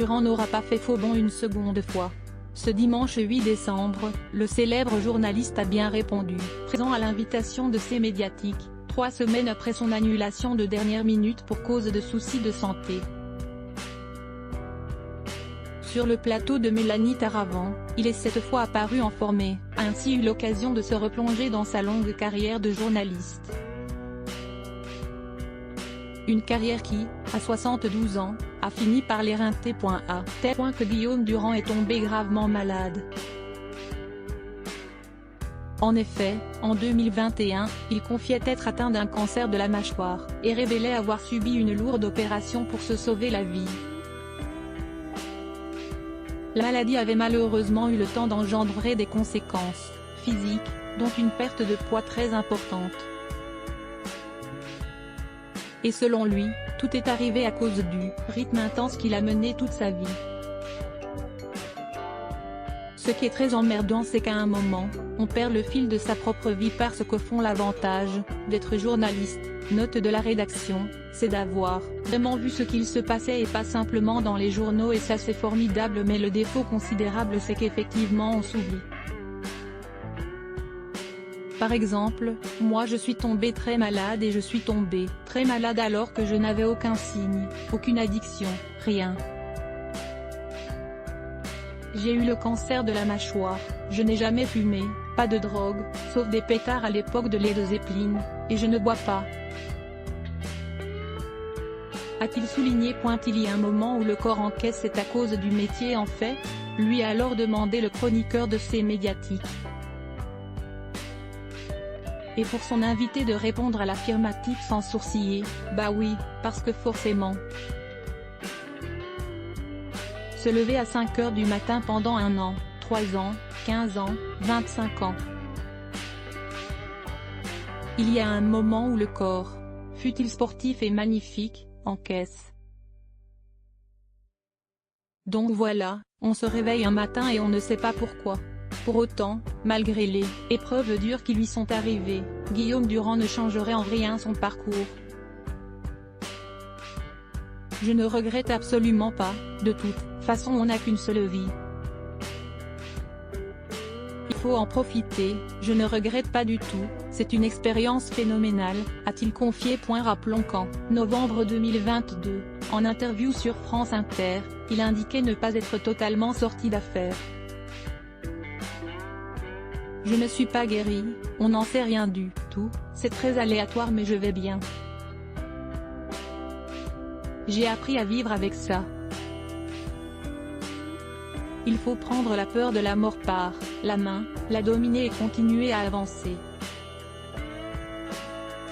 Durand n'aura pas fait faux bond une seconde fois. Ce dimanche 8 décembre, le célèbre journaliste a bien répondu, présent à l'invitation de ces médiatiques, 3 semaines après son annulation de dernière minute pour cause de soucis de santé. Sur le plateau de Mélanie Taravant, il est cette fois apparu en formé, a ainsi eu l'occasion de se replonger dans sa longue carrière de journaliste. Une carrière qui, à 72 ans, a fini par l'éreinter. À tel point que Guillaume Durand est tombé gravement malade. En effet, en 2021, il confiait être atteint d'un cancer de la mâchoire, et révélait avoir subi une lourde opération pour se sauver la vie. La maladie avait malheureusement eu le temps d'engendrer des conséquences physiques, dont une perte de poids très importante. Et selon lui, tout est arrivé à cause du rythme intense qu'il a mené toute sa vie. Ce qui est très emmerdant, c'est qu'à un moment, on perd le fil de sa propre vie parce qu'au fond l'avantage d'être journaliste, note de la rédaction, c'est d'avoir vraiment vu ce qu'il se passait et pas simplement dans les journaux, et ça c'est formidable, mais le défaut considérable c'est qu'effectivement on s'oublie. Par exemple, moi je suis tombée très malade et je suis tombée très malade alors que je n'avais aucun signe, aucune addiction, rien. J'ai eu le cancer de la mâchoire, je n'ai jamais fumé, pas de drogue, sauf des pétards à l'époque de Led Zeppelin, et je ne bois pas. A-t-il souligné. Il y a un moment où le corps encaisse, c'est à cause du métier en fait, lui a alors demandé le chroniqueur de ces médiatiques. Et pour son invité de répondre à l'affirmative sans sourciller, bah oui, parce que forcément. Se lever à 5 h du matin pendant 1 an, 3 ans, 15 ans, 25 ans. Il y a un moment où le corps, fût-il sportif et magnifique, encaisse. Donc voilà, on se réveille un matin et on ne sait pas pourquoi. Pour autant, malgré les épreuves dures qui lui sont arrivées, Guillaume Durand ne changerait en rien son parcours. Je ne regrette absolument pas, de toute façon on n'a qu'une seule vie. Il faut en profiter, je ne regrette pas du tout, c'est une expérience phénoménale, a-t-il confié. Rappelons qu'en novembre 2022, en interview sur France Inter, il indiquait ne pas être totalement sorti d'affaire. Je ne suis pas guéri, on n'en sait rien du tout, c'est très aléatoire mais je vais bien. J'ai appris à vivre avec ça. Il faut prendre la peur de la mort par la main, la dominer et continuer à avancer.